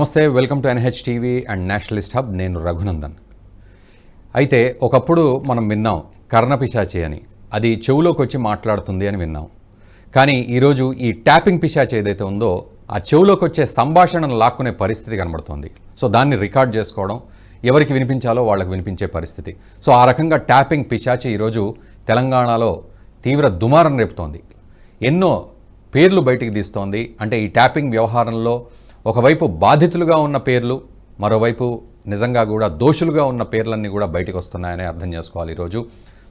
నమస్తే, welcome to NH TV and Nationalist hub. నేను రఘునందన్. అయితే ఒకప్పుడు మనం విన్నాం కర్ణపిశాచి అని, అది చెవులోకి వచ్చి మాట్లాడుతుంది అని విన్నాం. కానీ ఈరోజు ఈ ట్యాపింగ్ పిశాచి ఏదైతే ఉందో ఆ చెవులోకి వచ్చే సంభాషణను లాక్కునే పరిస్థితి కనబడుతుంది. సో దాన్ని రికార్డ్ చేసుకోవడం, ఎవరికి వినిపించాలో వాళ్ళకి వినిపించే పరిస్థితి. సో ఆ రకంగా ట్యాపింగ్ పిశాచి ఈరోజు తెలంగాణలో తీవ్ర దుమారం రేపుతోంది. ఎన్నో పేర్లు బయటికి తీస్తోంది. అంటే ఈ ట్యాపింగ్ వ్యవహారంలో ఒకవైపు బాధితులుగా ఉన్న పేర్లు, మరోవైపు నిజంగా కూడా దోషులుగా ఉన్న పేర్లన్నీ కూడా బయటకు వస్తున్నాయని అర్థం చేసుకోవాలి ఈరోజు.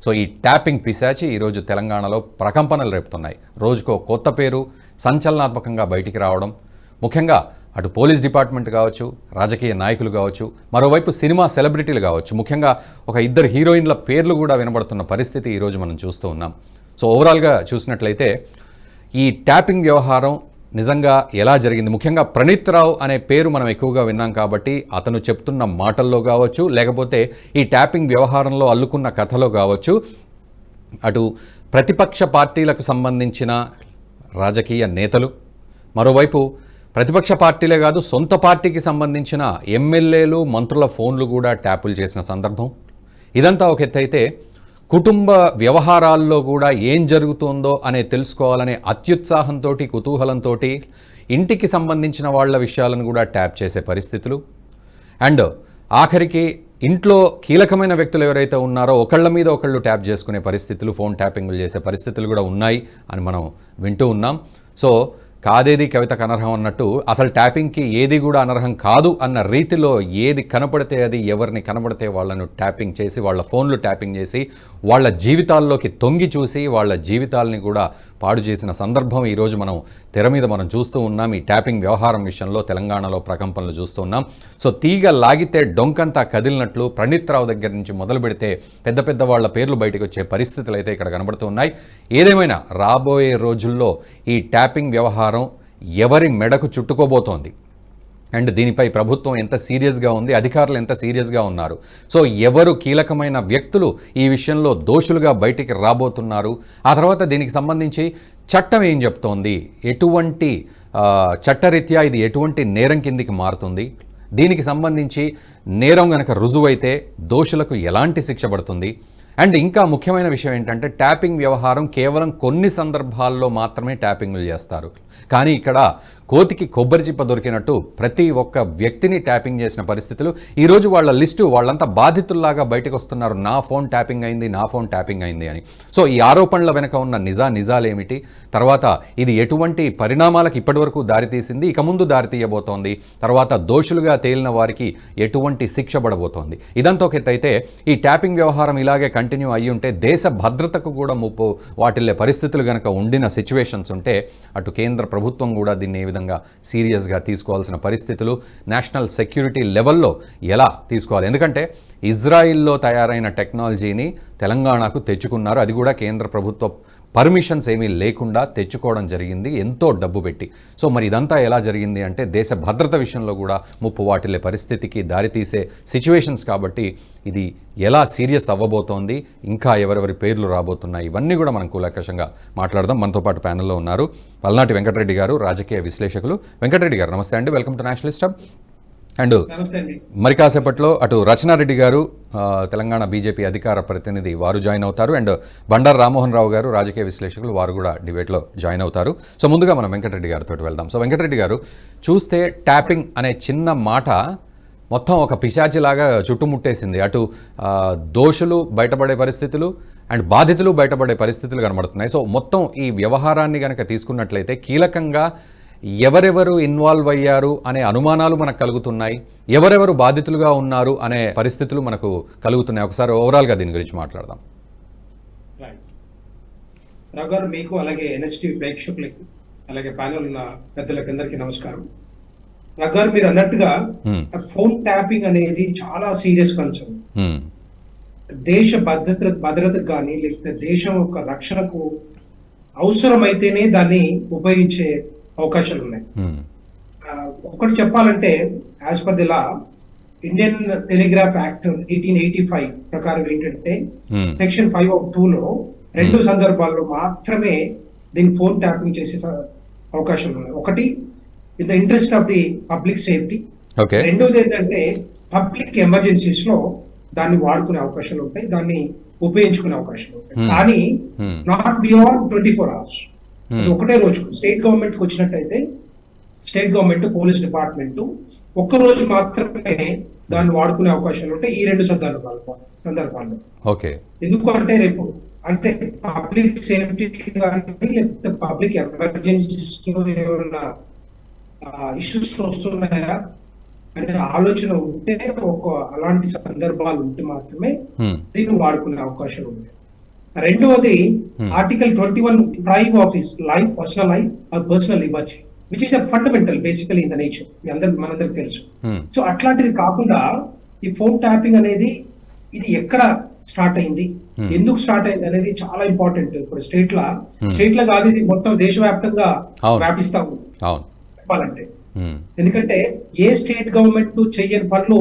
సో ఈ ట్యాపింగ్ పిశాచి ఈరోజు తెలంగాణలో ప్రకంపనలు రేపుతున్నాయి. రోజుకో కొత్త పేరు సంచలనాత్మకంగా బయటికి రావడం, ముఖ్యంగా అటు పోలీస్ డిపార్ట్మెంట్ కావచ్చు, రాజకీయ నాయకులు కావచ్చు, మరోవైపు సినిమా సెలబ్రిటీలు కావచ్చు, ముఖ్యంగా ఒక ఇద్దరు హీరోయిన్ల పేర్లు కూడా వినబడుతున్న పరిస్థితి ఈరోజు మనం చూస్తూ ఉన్నాం. సో ఓవరాల్గా చూసినట్లయితే ఈ ట్యాపింగ్ వ్యవహారం నిజంగా ఎలా జరిగింది, ముఖ్యంగా ప్రణీత్ రావు అనే పేరు మనం ఎక్కువగా విన్నాం కాబట్టి అతను చెప్తున్న మాటల్లో కావచ్చు, లేకపోతే ఈ ట్యాపింగ్ వ్యవహారంలో అల్లుకున్న కథలో కావచ్చు, అటు ప్రతిపక్ష పార్టీలకు సంబంధించిన రాజకీయ నేతలు, మరోవైపు ప్రతిపక్ష పార్టీలే కాదు సొంత పార్టీకి సంబంధించిన ఎమ్మెల్యేలు, మంత్రుల ఫోన్లు కూడా ట్యాపులు చేసిన సందర్భం. ఇదంతా ఒక ఎత్తు అయితే, కుటుంబ వ్యవహారాల్లో కూడా ఏం జరుగుతుందో అనే తెలుసుకోవాలనే అత్యుత్సాహంతో, కుతూహలంతో ఇంటికి సంబంధించిన వాళ్ళ విషయాలను కూడా ట్యాప్ చేసే పరిస్థితులు, అండ్ ఆఖరికి ఇంట్లో కీలకమైన వ్యక్తులు ఎవరైతే ఉన్నారో ఒకళ్ళ మీద ఒకళ్ళు ట్యాప్ చేసుకునే పరిస్థితులు, ఫోన్ ట్యాపింగ్లు చేసే పరిస్థితులు కూడా ఉన్నాయి అని మనం వింటూ ఉన్నాం. సో కాదేది కవితకు అనర్హం అన్నట్టు అసలు ట్యాపింగ్కి ఏది కూడా అనర్హం కాదు అన్న రీతిలో ఏది కనపడితే అది, ఎవరిని కనపడితే వాళ్ళను ట్యాపింగ్ చేసి, వాళ్ళ ఫోన్లు ట్యాపింగ్ చేసి, వాళ్ళ జీవితాల్లోకి తొంగి చూసి వాళ్ళ జీవితాలని కూడా పాడు చేసిన సందర్భం ఈరోజు మనం తెర మీద మనం చూస్తూ ఉన్నాం. ఈ ట్యాపింగ్ వ్యవహారం విషయంలో తెలంగాణలో ప్రకంపనలు చూస్తూ ఉన్నాం. సో తీగ లాగితే డొంకంతా కదిలినట్లు ప్రణీత్ రావు దగ్గర నుంచి మొదలు పెడితే పెద్ద పెద్ద వాళ్ళ పేర్లు బయటకు వచ్చే పరిస్థితులు అయితే ఇక్కడ కనబడుతూ ఉన్నాయి. ఏదేమైనా రాబోయే రోజుల్లో ఈ ట్యాపింగ్ వ్యవహారం ఎవరి మెడకు చుట్టుకోబోతోంది అండ్ దీనిపై ప్రభుత్వం ఎంత సీరియస్గా ఉంది, అధికారులు ఎంత సీరియస్గా ఉన్నారు, సో ఎవరు కీలకమైన వ్యక్తులు ఈ విషయంలో దోషులుగా బయటికి రాబోతున్నారు, ఆ తర్వాత దీనికి సంబంధించి చట్టం ఏం చెప్తోంది, ఎటువంటి చట్టరీత్యా ఇది ఎటువంటి నేరం కిందికి మారుతుంది, దీనికి సంబంధించి నేరం గనక రుజువైతే దోషులకు ఎలాంటి శిక్ష పడుతుంది, అండ్ ఇంకా ముఖ్యమైన విషయం ఏంటంటే ట్యాపింగ్ వ్యవహారం కేవలం కొన్ని సందర్భాల్లో మాత్రమే ట్యాపింగ్లు చేస్తారు. కానీ ఇక్కడ కోతికి కొబ్బరి చిప్ప దొరికినట్టు ప్రతి ఒక్క వ్యక్తిని ట్యాపింగ్ చేసిన పరిస్థితులు. ఈరోజు వాళ్ళ లిస్టు వాళ్ళంతా బాధితుల్లాగా బయటకు వస్తున్నారు. నా ఫోన్ ట్యాపింగ్ అయింది, నా ఫోన్ ట్యాపింగ్ అయింది అని. సో ఈ ఆరోపణల వెనక ఉన్న నిజాలేమిటి, తర్వాత ఇది ఎటువంటి పరిణామాలకు ఇప్పటివరకు దారితీసింది, ఇక ముందు దారితీయబోతోంది, తర్వాత దోషులుగా తేలిన వారికి ఎటువంటి శిక్ష పడబోతోంది, ఇదంతా ఒక ఎత్తు అయితే, ఈ ట్యాపింగ్ వ్యవహారం ఇలాగే కంటిన్యూ అయ్యి ఉంటే దేశ భద్రతకు కూడా ముప్పు వాటిల్లే పరిస్థితులు కనుక ఉండిన సిచ్యువేషన్స్ ఉంటే అటు కేంద్ర ప్రభుత్వం కూడా దీన్ని ఏ విధంగా సీరియస్గా తీసుకోవాల్సిన పరిస్థితులు, నేషనల్ సెక్యూరిటీ లెవెల్లో ఎలా తీసుకోవాలి, ఎందుకంటే ఇజ్రాయిల్లో తయారైన టెక్నాలజీని తెలంగాణకు తెచ్చుకున్నారు, అది కూడా కేంద్ర ప్రభుత్వ పర్మిషన్స్ ఏమీ లేకుండా తెచ్చుకోవడం జరిగింది, ఎంతో డబ్బు పెట్టి. సో మరి ఇదంతా ఎలా జరిగింది అంటే దేశ భద్రత విషయంలో కూడా ముప్పు వాటిల్లే పరిస్థితికి దారితీసే సిచ్యువేషన్స్ కాబట్టి ఇది ఎలా సీరియస్ అవ్వబోతోంది, ఇంకా ఎవరెవరి పేర్లు రాబోతున్నాయి, ఇవన్నీ కూడా మనం కూలంకషంగా మాట్లాడదాం. మనతో పాటు ప్యానెల్లో ఉన్నారు పల్నాటి వెంకటరెడ్డి గారు, రాజకీయ విశ్లేషకులు. వెంకటరెడ్డి గారు నమస్తే అండి, welcome to Nationalist hub. And మరి కాసేపట్లో అటు రచనారెడ్డి గారు, తెలంగాణ బీజేపీ అధికార ప్రతినిధి, వారు జాయిన్ అవుతారు. అండ్ బండారు రామ్మోహన్ రావు గారు, రాజకీయ విశ్లేషకులు, వారు కూడా డిబేట్లో జాయిన్ అవుతారు. సో ముందుగా మనం వెంకటరెడ్డి గారితో వెళ్దాం. సో వెంకటరెడ్డి గారు, చూస్తే ట్యాపింగ్ అనే చిన్న మాట మొత్తం ఒక పిశాచిలాగా చుట్టుముట్టేసింది. అటు దోషులు బయటపడే పరిస్థితులు అండ్ బాధితులు బయటపడే పరిస్థితులు కనబడుతున్నాయి. సో మొత్తం ఈ వ్యవహారాన్ని కనుక తీసుకున్నట్లయితే కీలకంగా ఎవరెవరు ఇన్వాల్వ్ అయ్యారు అనే అనుమానాలు మనకు కలుగుతున్నాయి, ఎవరెవరు బాధితులుగా ఉన్నారు అనే పరిస్థితులు మనకు కలుగుతున్నాయి. ఒకసారి ఓవరాల్గా దీని గురించి మాట్లాడదాం. రావు, మీకు అలాగే NHTV ప్రేక్షకులకి అలాగే ప్యానెల్ ఉన్న పెద్దలకి అందరికీ నమస్కారం. రావు, మీరు అన్నట్టుగా ఫోన్ ట్యాపింగ్ అనేది చాలా సీరియస్ కన్సర్న్. దేశ భద్రతకు కానీ లేకపోతే దేశం యొక్క రక్షణకు అవసరమైతేనే దాన్ని ఉపయోగించే అవకాశాలు ఉన్నాయి. ఒకటి చెప్పాలంటే as per the law, Indian telegraph act 1885 ప్రకారం ఏంటంటే సెక్షన్ 5(2) రెండు సందర్భాల్లో మాత్రమే దీన్ని ఫోన్ ట్యాపింగ్ చేసే అవకాశం ఉన్నాయి. ఒకటి in the interest of the public safety, okay. రెండోది ఏంటంటే పబ్లిక్ ఎమర్జెన్సీస్ లో దాన్ని వాడుకునే అవకాశాలు ఉంటాయి, దాన్ని ఉపయోగించుకునే అవకాశాలు ఉంటాయి. కానీ నాట్ బియాండ్ 24 hours. అది ఒకటే రోజు స్టేట్ గవర్నమెంట్ కి వచ్చినట్టయితే స్టేట్ గవర్నమెంట్, పోలీస్ డిపార్ట్మెంట్ ఒక్క రోజు మాత్రమే దాన్ని వాడుకునే అవకాశాలు ఉంటాయి ఈ రెండు సందర్భాల్లో. ఓకే. ఎందుకంటే రేపు అంటే పబ్లిక్ సేఫ్టీ కానీ లేకపోతే పబ్లిక్ ఎమర్జెన్సీస్ లో ఏమైనా ఇష్యూస్ వస్తున్నాయా అనే ఆలోచన ఉంటే అలాంటి సందర్భాలు ఉంటే మాత్రమే దీన్ని వాడుకునే అవకాశం ఉంది. రెండవది ఆర్టికల్ 21 ప్రైవ్ of his life, personal life or personal liberty which is fundamental basically in the nature, మనందరికి తెలుసు. సో అట్లాంటిది కాకుండా ఈ ఫోన్ ట్యాపింగ్ అనేది ఇది ఎక్కడ స్టార్ట్ అయింది, ఎందుకు స్టార్ట్ అయింది అనేది చాలా ఇంపార్టెంట్. ఇప్పుడు స్టేట్ లా కాదు, ఇది మొత్తం దేశవ్యాప్తంగా వ్యాపిస్తా ఉంది చెప్పాలంటే. ఎందుకంటే ఏ స్టేట్ గవర్నమెంట్ చెయ్యని పనులు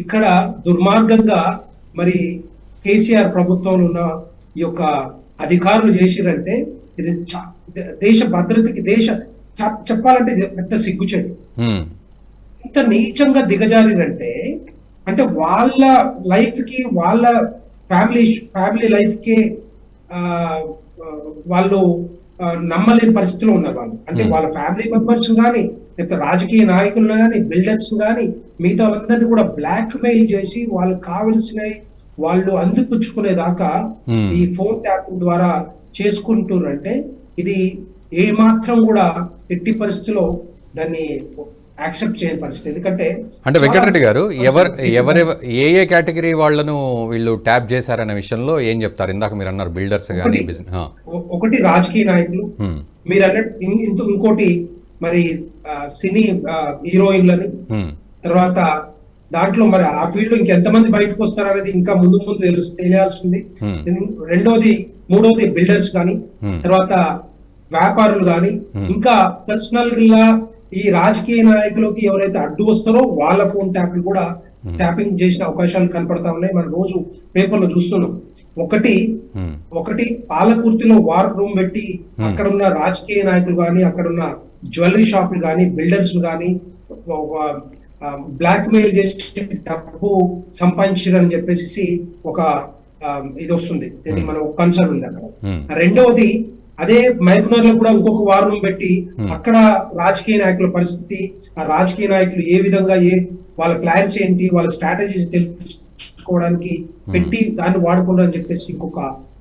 ఇక్కడ దుర్మార్గంగా మరి కేసీఆర్ ప్రభుత్వంలో ఉన్న ఈ యొక్క అధికారులు చేసిరంటే ఇది దేశ భద్రతకి చెప్పాలంటే ఇది పెద్ద సిగ్గుచేటు. ఇంత నీచంగా దిగజారినంటే అంటే వాళ్ళ లైఫ్ కి, వాళ్ళ ఫ్యామిలీ లైఫ్ కి వాళ్ళు నమ్మలేని పరిస్థితిలో ఉన్నారు వాళ్ళు. అంటే వాళ్ళ ఫ్యామిలీ మెంబర్స్ కానీ లేకపోతే రాజకీయ నాయకులను కానీ బిల్డర్స్ కానీ మిగతా వాళ్ళందరినీ కూడా బ్లాక్ మెయిల్ చేసి వాళ్ళకి కావలసినవి వాళ్ళు అందిపుచ్చుకునేదాకా ఈ ఫోన్ ట్యాపింగ్ ద్వారా చేసుకుంటున్నారంటే ఇది ఏ మాత్రం కూడా ఎట్టి పరిస్థితిలో దాన్ని యాక్సెప్ట్ చేయని పరిస్థితి. ఎందుకంటే అంటే వెంకటరెడ్డి గారు ఏ కేటగిరీ వాళ్ళను వీళ్ళు ట్యాప్ చేశారనే విషయంలో ఏం చెప్తారు? ఇందాక మీరు అన్నారు బిల్డర్స్ కానీ, ఒకటి రాజకీయ నాయకులు, మీరు అన్నట్టు ఇంకోటి మరి సినీ హీరోయిన్లని, తర్వాత దాంట్లో మరి ఆ ఫీల్డ్ ఇంకెంతమంది బయటకు వస్తారనేది ఇంకా ముందు తెలియాల్సింది. మూడోది బిల్డర్స్ కానీ, తర్వాత వ్యాపారులు కానీ, ఇంకా పర్సనల్ గా ఈ రాజకీయ నాయకులకి ఎవరైతే అడ్డు వస్తారో వాళ్ళ ఫోన్ ట్యాపింగ్ చేసిన అవకాశాలు కనపడతా ఉన్నాయి. మనం రోజు పేపర్లో చూస్తున్నాం. ఒకటి పాలకుర్తిలో వార్ రూమ్ పెట్టి అక్కడ ఉన్న రాజకీయ నాయకులు కానీ, అక్కడ ఉన్న జ్యువెలరీ షాపులు కానీ, బిల్డర్స్ కానీ బ్లాక్ మెయిల్ చేసి డబ్బు సంపాదించారని చెప్పేసి ఒక ఇది వస్తుంది, ఇది మన కన్సర్న్ ఉంది అక్కడ. రెండవది అదే మహబూబ్నగర్ లో కూడా ఇంకొక వార్ రూమ్ పెట్టి అక్కడ రాజకీయ నాయకుల పరిస్థితి, ఆ రాజకీయ నాయకులు ఏ విధంగా వాళ్ళ ప్లాన్స్ ఏంటి, వాళ్ళ స్ట్రాటజీస్ తెలుసుకోవడానికి పెట్టి దాన్ని వాడుకుంటారు అని చెప్పేసి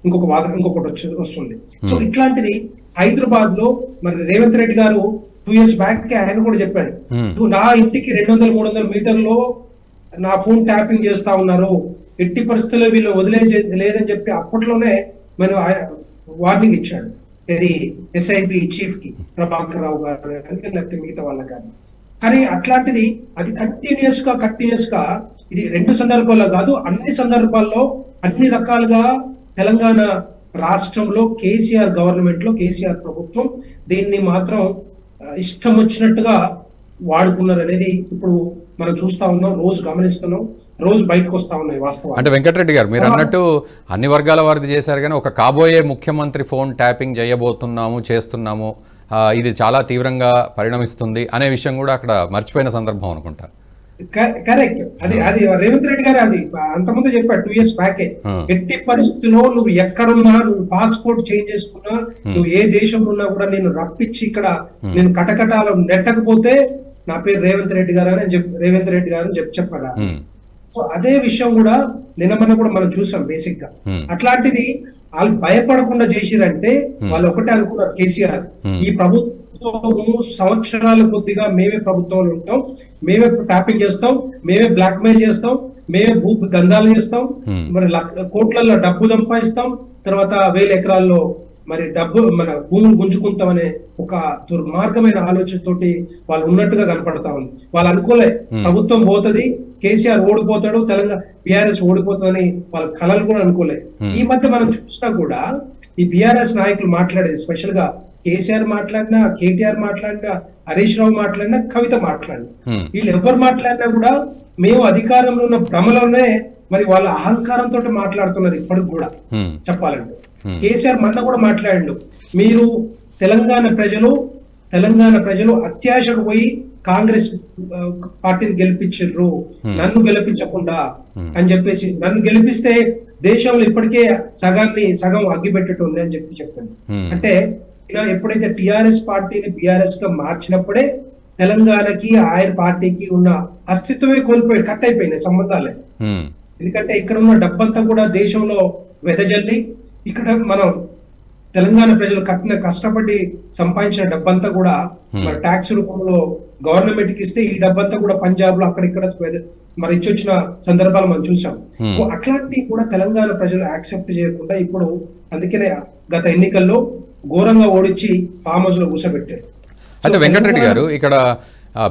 ఇంకొకటి వస్తుంది. సో ఇట్లాంటిది హైదరాబాద్ లో మరి రేవంత్ రెడ్డి గారు 2 years బ్యాక్ ఆయన కూడా చెప్పాడు, నా ఇంటికి 200-300 మీటర్లో నా ఫోన్ ట్యాపింగ్ చేస్తా ఉన్నారు, ఎట్టి పరిస్థితుల్లో వీళ్ళు లేదని చెప్పి అప్పట్లోనే మనం వార్నింగ్ ఇచ్చాడు. ఇది SIP చీఫ్ కి, ప్రభాకర్ రావు గారు లేకపోతే మిగతా వాళ్ళ కానీ. కానీ అట్లాంటిది అది కంటిన్యూస్ గా ఇది 2 సందర్భాల్లో కాదు, అన్ని సందర్భాల్లో అన్ని రకాలుగా తెలంగాణ రాష్ట్రంలో కేసీఆర్ గవర్నమెంట్ లో కేసీఆర్ ప్రభుత్వం దీన్ని మాత్రం ఇష్టం వచ్చినట్టుగా వాడుకున్నారు అనేది ఇప్పుడు మనం చూస్తా ఉన్నాం, రోజు గమనిస్తున్నాం, రోజు బయటకు వస్తా ఉన్నాయి వాస్తవం. అంటే వెంకటరెడ్డి గారు మీరు అన్నట్టు అన్ని వర్గాల వారిది చేశారు, కానీ ఒక కాబోయే ముఖ్యమంత్రి ఫోన్ ట్యాపింగ్ చేస్తున్నాము, ఇది చాలా తీవ్రంగా పరిణమిస్తుంది అనే విషయం కూడా అక్కడ మర్చిపోయిన సందర్భం అనుకుంటా. కరెక్ట్. అది రేవంత్ రెడ్డి గారు అది అంతకుముందు చెప్పాడు 2 years బ్యాకే. ఎట్టి పరిస్థితుల్లో నువ్వు ఎక్కడున్నా, నువ్వు పాస్పోర్ట్ చేంజ్ చేసుకున్నా, నువ్వు ఏ దేశంలో ఉన్నా కూడా నేను రప్పించి ఇక్కడ నేను కటకటాలు నెట్టకపోతే నా పేరు రేవంత్ రెడ్డి గారు అని చెప్పాడు. సో అదే విషయం కూడా నిన్న కూడా మనం చూసాం బేసిక్ గా. అట్లాంటిది వాళ్ళు భయపడకుండా చేసిరంటే వాళ్ళు ఒకటే అనుకున్నారు, కేసీఆర్ ఈ ప్రభుత్వం సంవత్సరాల కొద్దిగా మేమే ప్రభుత్వంలో ఉంటాం, మేమే ట్యాపింగ్ చేస్తాం, మేమే బ్లాక్ మెయిల్ చేస్తాం, మేమే భూ దందాలు చేస్తాం, మరి కోట్లలో డబ్బు సంపాదిస్తాం, తర్వాత 1000 ఎకరాల్లో మరి మన భూములు గుంజుకుంటామనే ఒక దుర్మార్గమైన ఆలోచనతోటి వాళ్ళు ఉన్నట్టుగా కనపడతా ఉంది. వాళ్ళు అనుకోలే ప్రభుత్వం పోతుంది, కేసీఆర్ ఓడిపోతాడు, తెలంగాణ బీఆర్ఎస్ ఓడిపోతుందని వాళ్ళ కళలు కూడా అనుకోలే. ఈ మధ్య మనం చూసినా కూడా ఈ బీఆర్ఎస్ నాయకులు మాట్లాడేది, స్పెషల్ గా కేసీఆర్ మాట్లాడినా, కేటీఆర్ మాట్లాడినా, హరీష్ రావు మాట్లాడినా, కవిత మాట్లాడినా, వీళ్ళు ఎవరు మాట్లాడినా కూడా మేము అధికారంలో ఉన్న భ్రమలోనే మరి వాళ్ళ అహంకారంతో మాట్లాడుతున్నారు ఇప్పటికి కూడా చెప్పాలంటే. కేసీఆర్ మొన్న కూడా మాట్లాడిండు, మీరు తెలంగాణ ప్రజలు తెలంగాణ ప్రజలు అత్యాశకు పోయి కాంగ్రెస్ పార్టీని గెలిపించారు, నన్ను గెలిపించకుండా అని చెప్పేసి, నన్ను గెలిపిస్తే దేశంలో ఇప్పటికే సగం అగ్గిపెట్టేట్టు ఉంది అని చెప్పాను. అంటే ఇలా ఎప్పుడైతే టిఆర్ఎస్ పార్టీని బిఆర్ఎస్ గా మార్చినప్పుడే తెలంగాణకి ఆయన పార్టీకి ఉన్న అస్తిత్వమే కోల్పోయి కట్ అయిపోయినాయి సంబంధాలే. ఎందుకంటే ఇక్కడ ఉన్న డబ్బంతా కూడా దేశంలో వెదజల్లి, ఇక్కడ మనం తెలంగాణ ప్రజలు కష్టపడి సంపాదించిన డబ్బంతా కూడా మరి ట్యాక్స్ రూపంలో గవర్నమెంట్ కి ఇస్తే ఈ డబ్బంతా కూడా పంజాబ్ లో అక్కడిక్కడ మరి ఇచ్చొచ్చిన సందర్భాలు మనం చూసాం. అట్లాంటివి కూడా తెలంగాణ ప్రజలు యాక్సెప్ట్ చేయకుండా ఇప్పుడు అందుకనే గత ఎన్నికల్లో ఘోరంగా ఓడించి ఫామ్ హౌస్ లో కూర్చోబెట్టారు. అయితే వెంకటరెడ్డి గారు, ఇక్కడ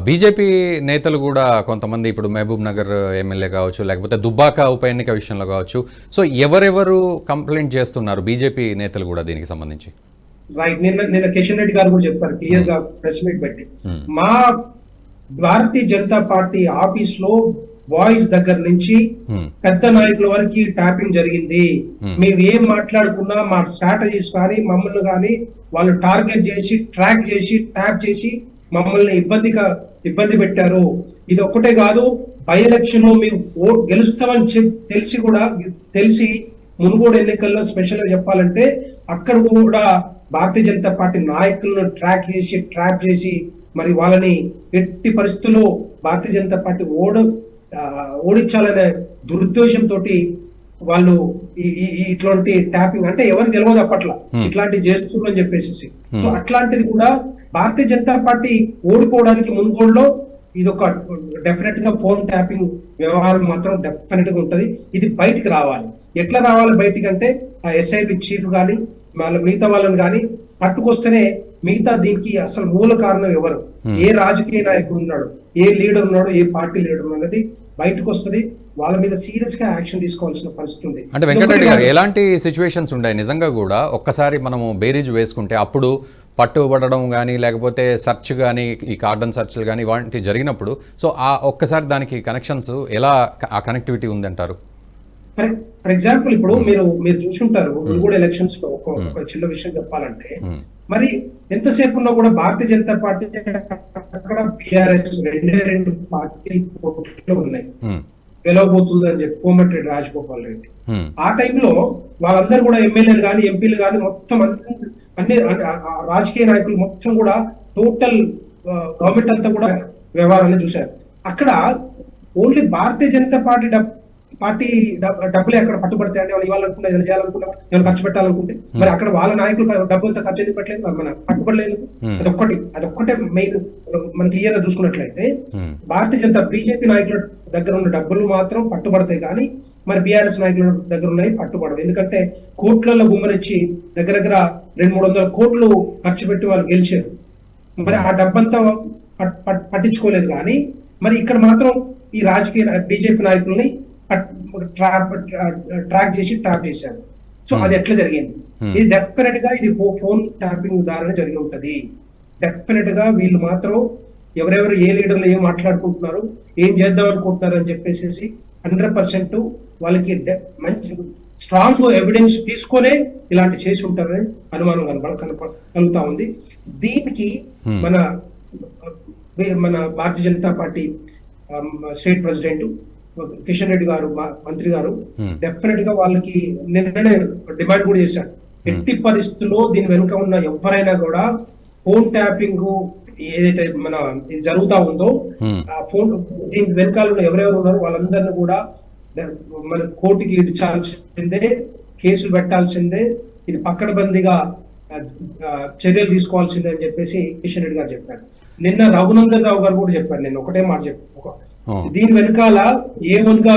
బీజేపీ నేతలు కూడా కొంతమంది ఇప్పుడు మహబూబ్ నగర్ ఎమ్మెల్యే కావచ్చు, లేకపోతే దుబ్బాక ఉప ఎన్నిక విషయంలో కావచ్చు, సో ఎవరెవరు కంప్లైంట్ చేస్తున్నారు బీజేపీ నేతలు కూడా దీనికి సంబంధించి? రైట్, నిన్న కిషన్ రెడ్డి గారు కూడా చెప్పారు క్లియర్ గా ప్రెస్ మీట్ పెట్టి, మా భారతీయ జనతా పార్టీ ఆఫీస్ లో బాయ్స్ దగ్గర నుంచి పెద్ద నాయకుల వరకు ట్యాపింగ్ జరిగింది. మేము ఏం మాట్లాడుకున్నా మా స్ట్రాటజీస్ కానీ మమ్మల్ని కానీ వాళ్ళు టార్గెట్ చేసి ట్రాక్ చేసి ట్యాప్ చేసి మమ్మల్ని ఇబ్బంది పెట్టారు. ఇది ఒక్కటే కాదు, బై ఎలక్షన్ లో మేము గెలుస్తామని తెలిసి మునుగోడు ఎన్నికల్లో స్పెషల్ గా చెప్పాలంటే అక్కడ కూడా భారతీయ జనతా పార్టీ నాయకులను ట్రాప్ చేసి మరి వాళ్ళని ఎట్టి పరిస్థితుల్లో భారతీయ జనతా పార్టీ ఓడించాలనే దురుద్దేశంతో వాళ్ళు ఇట్లాంటి ట్యాపింగ్, అంటే ఎవరికి తెలియదు అప్పట్లో ఇట్లాంటివి చేస్తున్నారు అని చెప్పేసి. సో అట్లాంటిది కూడా భారతీయ జనతా పార్టీ ఓడిపోవడానికి మునుగోడులో ఇది ఒక డెఫినెట్ గా ఫోన్ ట్యాపింగ్ వ్యవహారం మాత్రం డెఫినెట్ గా ఉంటది. ఇది బయటికి రావాలి. ఎట్లా రావాలి బయటికి అంటే ఆ ఎస్ఐబి చీఫ్ కానీ మిగతా వాళ్ళని కానీ పట్టుకొస్తేనే మిగతా దీనికి అసలు మూల కారణం ఎవరు, ఏ రాజకీయ నాయకుడు ఉన్నాడు, ఏ లీడర్ ఉన్నాడు, ఏ పార్టీ లీడర్ ఉన్నాడు అనేది బయటకు వస్తుంది. వాళ్ళ మీద సీరియస్ గా యాక్షన్ తీసుకోవాల్సిన పరిస్థితి ఉంది. అంటే వెంకటరెడ్డి గారు, ఎలాంటి సిచ్యువేషన్స్ ఉన్నాయి నిజంగా కూడా ఒక్కసారి మనము బేరీజ్ వేసుకుంటే అప్పుడు పట్టుబడడం కానీ లేకపోతే సెర్చ్ కానీ ఈ కార్డన్ సెర్చ్లు కానీ వాటి జరిగినప్పుడు సో ఆ ఒక్కసారి దానికి కనెక్షన్స్ ఎలా ఆ కనెక్టివిటీ ఉందంటారు? ఫర్ ఎగ్జాంపుల్ ఇప్పుడు మీరు చూసుంటారు మునుగోడు ఎలక్షన్స్ లో ఒక చిన్న విషయం చెప్పాలంటే, మరి ఎంతసేపు ఉన్నా కూడా భారతీయ జనతా పార్టీ అక్కడ బిఆర్ఎస్ రెండు పార్టీలు ఉన్నాయి, గెలవబోతుంది అని చెప్పి కోమటిరెడ్డి రాజగోపాల్ రెడ్డి. ఆ టైంలో వాళ్ళందరూ కూడా ఎమ్మెల్యేలు కానీ ఎంపీలు కానీ మొత్తం అన్ని రాజకీయ నాయకులు మొత్తం కూడా టోటల్ గవర్నమెంట్ అంతా కూడా వ్యవహారాన్ని చూశారు. అక్కడ ఓన్లీ భారతీయ జనతా పార్టీ డబ్బులు ఎక్కడ పట్టుబడతాయండి, వాళ్ళు ఇవ్వాలనుకుంటే ఏదైనా చేయాలనుకుంటే ఏమైనా ఖర్చు పెట్టాలనుకుంటే మరి అక్కడ వాళ్ళ నాయకులు డబ్బులతో ఖర్చు ఎందుకు పెట్టలేదు, మన పట్టుబడలేదు. అదొక్కటే మెయిన్. మనం క్లియర్ గా చూసుకున్నట్లయితే భారతీయ జనతా బీజేపీ నాయకుల దగ్గర ఉన్న డబ్బులు మాత్రం పట్టుబడతాయి కానీ మరి బీఆర్ఎస్ నాయకుల దగ్గర ఉన్నాయి పట్టుబడవు. ఎందుకంటే కోట్లలో గుమ్మరిచ్చి దగ్గర 200-300 కోట్లు ఖర్చు పెట్టి వాళ్ళు గెలిచారు. మరి ఆ డబ్బంతా పట్టించుకోలేదు. కానీ మరి ఇక్కడ మాత్రం ఈ రాజకీయ బీజేపీ నాయకుల్ని ట్రాక్ చేసి ట్రాప్ చేశారు. సో అది ఎట్లా జరిగింది? ఇది డెఫినెట్ గా ఇది ఫోన్ ట్యాపింగ్ ద్వారా జరిగి ఉంటది. డెఫినెట్ గా వీళ్ళు మాత్రం ఎవరెవరు ఏ లీడర్లు ఏం మాట్లాడుకుంటున్నారు, ఏం చేద్దాం అనుకుంటున్నారు అని చెప్పేసి 100% వాళ్ళకి మంచి స్ట్రాంగ్ ఎవిడెన్స్ తీసుకొనే ఇలాంటి చేసి ఉంటారని అనుమానం కలుగుతా ఉంది. దీనికి మన Bharatiya Janata Party state president Kishan Reddy గారు, మంత్రి గారు డెఫినెట్ గా వాళ్ళకి నిన్ననే డిమాండ్ కూడా చేశారు. ఎట్టి పరిస్థితుల్లో దీని వెనుక ఉన్న ఎవరైనా కూడా ఫోన్ ట్యాపింగ్ ఏదైతే మన జరుగుతా ఉందో ఆ ఫోన్ దీని వెనకాల ఎవరెవరు ఉన్నారో వాళ్ళందరినీ కూడా మన కోర్టుకి ఇచ్చాల్సిందే, కేసులు పెట్టాల్సిందే, ఇది పక్కడబందీగా చర్యలు తీసుకోవాల్సిందే అని చెప్పేసి కిషన్ రెడ్డి గారు చెప్పారు. నిన్న రఘునందన్ రావు గారు కూడా చెప్పారు. నేను ఒకటే మాట చెప్పాను, దీని వెనకాల A1 గా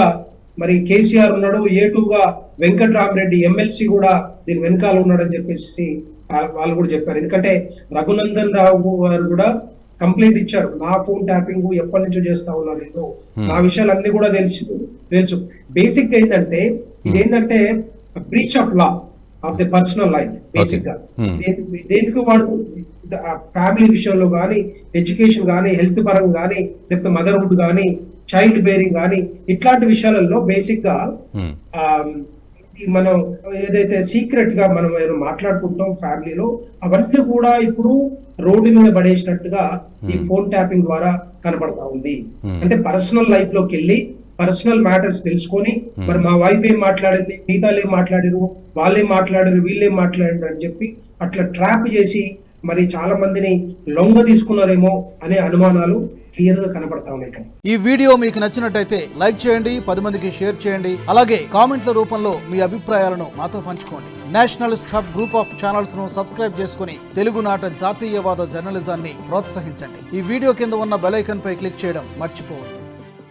మరి కేసీఆర్ ఉన్నాడు, A2 గా వెంకట్రామరెడ్డి ఎమ్మెల్సీ కూడా దీని వెనకాల ఉన్నాడు అని చెప్పేసి వాళ్ళు కూడా చెప్పారు. ఎందుకంటే రఘునందన్ రావు గారు కూడా కంప్లైంట్ ఇచ్చారు, నా ఫోన్ ట్యాపింగ్ ఎప్పటి నుంచో చేస్తా ఉన్నారు, నా విషయాలు అన్ని కూడా తెలుసు. బేసిక్ ఏంటంటే ఇదేంటంటే breach of law of the personal life. Basic గా దేనికి వాడు ఫ్యామిలీ విషయంలో కానీ, ఎడ్యుకేషన్ కానీ, హెల్త్ పరంగా కానీ, లేకపోతే మదర్హుడ్ కానీ, చైల్డ్ బేరింగ్ కానీ ఇట్లాంటి విషయాలలో బేసిక్ గా మనం ఏదైతే సీక్రెట్ గా మనం ఏదో మాట్లాడుకుంటాం ఫ్యామిలీలో, అవన్నీ కూడా ఇప్పుడు రోడ్డు మీద పడేసినట్టుగా ఈ ఫోన్ ట్యాపింగ్ ద్వారా కనబడతా ఉంది. అంటే పర్సనల్ లైఫ్ లోకి వెళ్ళి పర్సనల్ మ్యాటర్స్ తెలుసుకొని, మరి మా వైఫ్ ఏం మాట్లాడింది, మిగతా ఏం మాట్లాడారు, వాళ్ళేం మాట్లాడారు, వీళ్ళేం మాట్లాడారు అని చెప్పి అట్లా ట్రాప్ చేసి మరి చాలా మందిని లొంగ తీసుకున్నారేమో అనే అనుమానాలు క్లియర్ గా కనబడతా ఉన్నాయి. ఈ వీడియో మీకు నచ్చినట్టయితే లైక్ చేయండి, 10 మందికి షేర్ చేయండి. అలాగే కామెంట్ల రూపంలో మీ అభిప్రాయాలను మాతో పంచుకోండి. Nationalist hub group of channels ను సబ్స్క్రైబ్ చేసుకుని తెలుగునాట జాతీయవాద జర్నలిజాన్ని ప్రోత్సహించండి. ఈ వీడియో కింద ఉన్న బెల్ ఐకాన్ పై క్లిక్ చేయడం మర్చిపోవద్దు.